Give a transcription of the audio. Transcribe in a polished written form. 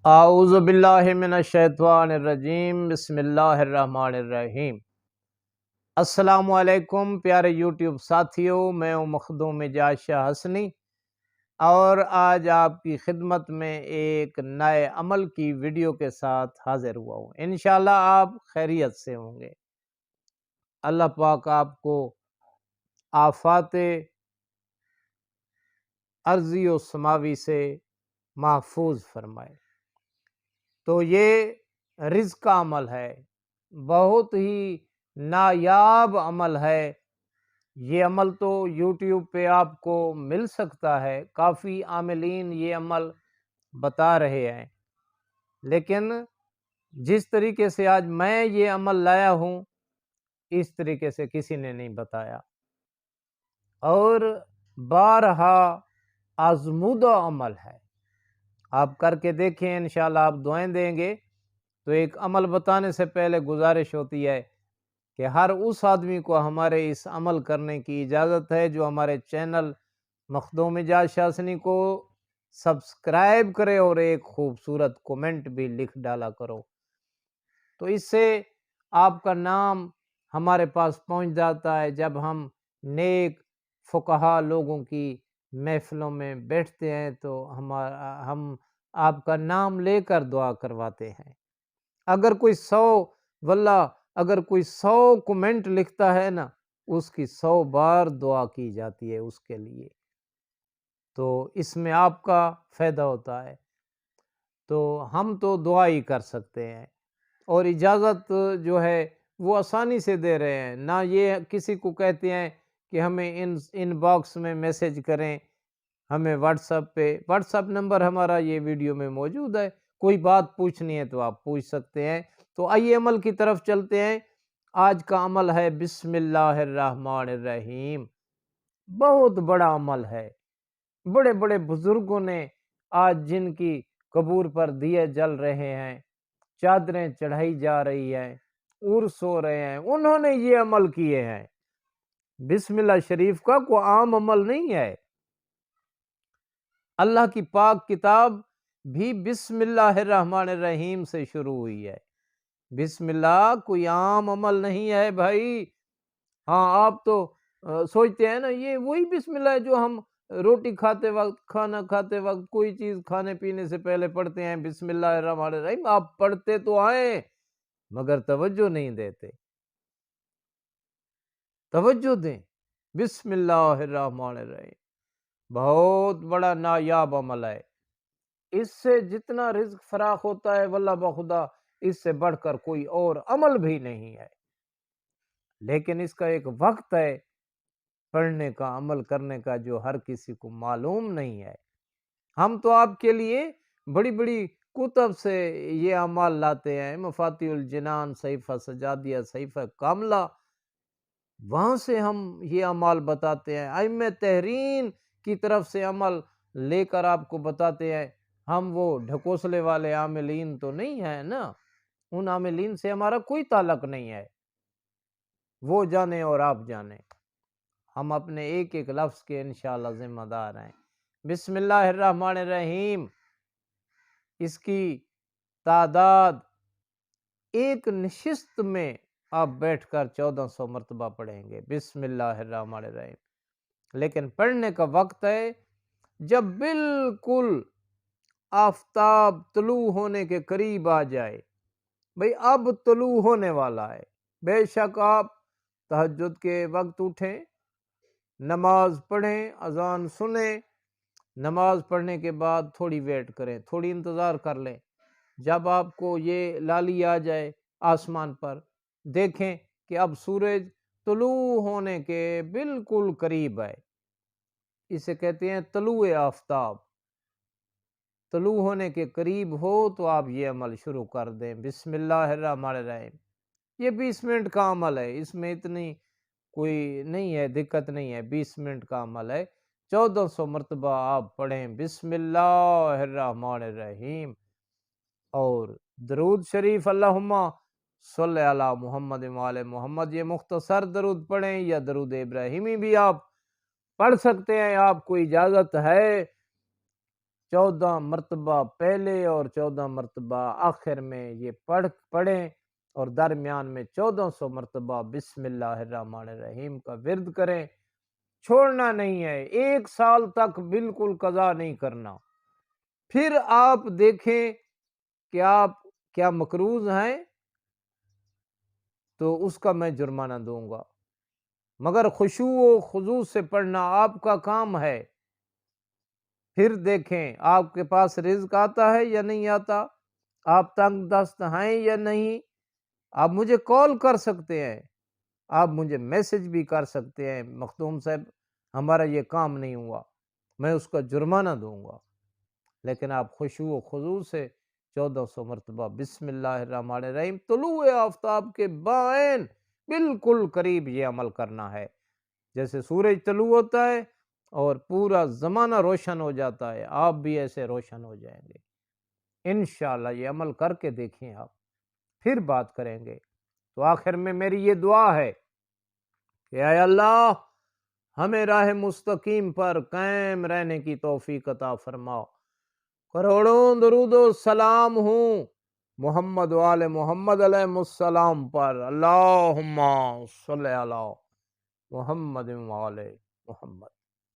اعوذ باللہ من الشیطان الرجیم، بسم اللہ الرحمن الرحیم۔ السلام علیکم پیارے یوٹیوب ساتھیوں، میں ہوں مخدوم اعجاز شاہ حسنی اور آج آپ کی خدمت میں ایک نئے عمل کی ویڈیو کے ساتھ حاضر ہوا ہوں۔ انشاءاللہ آپ خیریت سے ہوں گے۔ اللہ پاک آپ کو آفات ارضی و سماوی سے محفوظ فرمائے۔ تو یہ رزق کا عمل ہے، بہت ہی نایاب عمل ہے۔ یہ عمل تو یوٹیوب پہ آپ کو مل سکتا ہے، کافی عاملین یہ عمل بتا رہے ہیں، لیکن جس طریقے سے آج میں یہ عمل لایا ہوں اس طریقے سے کسی نے نہیں بتایا، اور بارہا آزمودہ عمل ہے۔ آپ کر کے دیکھیں، انشاءاللہ آپ دعائیں دیں گے۔ تو ایک عمل بتانے سے پہلے گزارش ہوتی ہے کہ ہر اس آدمی کو ہمارے اس عمل کرنے کی اجازت ہے جو ہمارے چینل مخدوم اعجاز شاہ حسنی کو سبسکرائب کرے اور ایک خوبصورت کومنٹ بھی لکھ ڈالا کرو، تو اس سے آپ کا نام ہمارے پاس پہنچ جاتا ہے۔ جب ہم نیک فقہا لوگوں کی محفلوں میں بیٹھتے ہیں تو ہم آپ کا نام لے کر دعا کرواتے ہیں۔ اگر کوئی 100 کومنٹ لکھتا ہے نا، اس کی 100 بار دعا کی جاتی ہے اس کے لیے، تو اس میں آپ کا فائدہ ہوتا ہے۔ تو ہم تو دعا ہی کر سکتے ہیں، اور اجازت جو ہے وہ آسانی سے دے رہے ہیں، نہ یہ کسی کو کہتے ہیں کہ ہمیں ان باکس میں میسج کریں، ہمیں واٹس ایپ نمبر ہمارا یہ ویڈیو میں موجود ہے، کوئی بات پوچھنی ہے تو آپ پوچھ سکتے ہیں۔ تو آئیے عمل کی طرف چلتے ہیں۔ آج کا عمل ہے بسم اللہ الرحمن الرحیم۔ بہت بڑا عمل ہے، بڑے بڑے بزرگوں نے آج جن کی قبور پر دیے جل رہے ہیں، چادریں چڑھائی جا رہی ہیں، عرس ہو رہے ہیں، انہوں نے یہ عمل کیے ہیں۔ بسم اللہ شریف کا کوئی عام عمل نہیں ہے۔ اللہ کی پاک کتاب بھی بسم اللہ الرحمن الرحیم سے شروع ہوئی ہے۔ بسم اللہ کوئی عام عمل نہیں ہے بھائی۔ ہاں، آپ تو سوچتے ہیں نا یہ وہی بسم اللہ ہے جو ہم روٹی کھاتے وقت، کھانا کھاتے وقت، کوئی چیز کھانے پینے سے پہلے پڑھتے ہیں، بسم اللہ الرحمن الرحیم۔ آپ پڑھتے تو آئیں مگر توجہ نہیں دیتے۔ توجہ دیں، بسم اللہ الرحمن الرحیم بہت بڑا نایاب عمل ہے۔ اس سے جتنا رزق فراخ ہوتا ہے واللہ بخدا اس سے بڑھ کر کوئی اور عمل بھی نہیں ہے، لیکن اس کا ایک وقت ہے پڑھنے کا، عمل کرنے کا، جو ہر کسی کو معلوم نہیں ہے۔ ہم تو آپ کے لیے بڑی بڑی کتب سے یہ اعمال لاتے ہیں، مفاتیح الجنان، صحیفہ سجادیہ، صحیفہ کاملہ، وہاں سے ہم یہ اعمال بتاتے ہیں۔ ائمہ تحرین کی طرف سے عمل لے کر آپ کو بتاتے ہیں۔ ہم وہ ڈھکوسلے والے عاملین تو نہیں ہیں نا، ان عاملین سے ہمارا کوئی تعلق نہیں ہے، وہ جانے اور آپ جانے۔ ہم اپنے ایک ایک لفظ کے انشاءاللہ ذمہ دار ہیں۔ بسم اللہ الرحمن الرحیم، اس کی تعداد ایک نشست میں آپ بیٹھ کر 1400 مرتبہ پڑھیں گے، بسم اللہ الرحمن الرحیم۔ لیکن پڑھنے کا وقت ہے جب بالکل آفتاب طلوع ہونے کے قریب آ جائے۔ بھئی اب طلوع ہونے والا ہے، بے شک آپ تہجد کے وقت اٹھیں، نماز پڑھیں، اذان سنیں، نماز پڑھنے کے بعد تھوڑی ویٹ کریں، تھوڑی انتظار کر لیں۔ جب آپ کو یہ لالی آ جائے آسمان پر، دیکھیں کہ اب سورج طلوع ہونے کے بالکل قریب ہے، اسے کہتے ہیں طلوع آفتاب۔ طلوع ہونے کے قریب ہو تو آپ یہ عمل شروع کر دیں، بسم اللہ الرحمن الرحیم۔ یہ 20 منٹ کا عمل ہے، اس میں اتنی کوئی نہیں ہے، دقت نہیں ہے، 20 منٹ کا عمل ہے۔ 1400 مرتبہ آپ پڑھیں بسم اللہ الرحمن الرحیم، اور درود شریف اللہم صلی علی محمد وعلی محمد، یہ مختصر درود پڑھیں، یا درود ابراہیمی بھی آپ پڑھ سکتے ہیں، آپ کو اجازت ہے۔ 14 مرتبہ پہلے اور 14 مرتبہ آخر میں یہ پڑھیں اور درمیان میں 1400 مرتبہ بسم اللہ الرحمن الرحیم کا ورد کریں، چھوڑنا نہیں ہے، 1 سال تک بالکل قضا نہیں کرنا۔ پھر آپ دیکھیں کہ آپ کیا مقروض ہیں تو اس کا میں جرمانہ دوں گا، مگر خشوع و خضوع سے پڑھنا آپ کا کام ہے۔ پھر دیکھیں آپ کے پاس رزق آتا ہے یا نہیں آتا، آپ تنگ دست ہیں یا نہیں۔ آپ مجھے کال کر سکتے ہیں، آپ مجھے میسج بھی کر سکتے ہیں، مختوم صاحب ہمارا یہ کام نہیں ہوا، میں اس کا جرمانہ دوں گا، لیکن آپ خشوع و خضوع سے 1400 مرتبہ بسم اللہ الرحمن الرحیم طلوع آفتاب کے بائن بالکل قریب یہ عمل کرنا ہے۔ جیسے سورج طلوع ہوتا ہے اور پورا زمانہ روشن ہو جاتا ہے، آپ بھی ایسے روشن ہو جائیں گے انشاءاللہ۔ یہ عمل کر کے دیکھیں آپ، پھر بات کریں گے۔ تو آخر میں میری یہ دعا ہے کہ اے اللہ ہمیں راہ مستقیم پر قائم رہنے کی توفیق عطا فرماؤ۔ کروڑوں درود و سلام ہوں محمد و آل محمد علیہ السلام پر، اللہم صلی علی محمد و آل محمد۔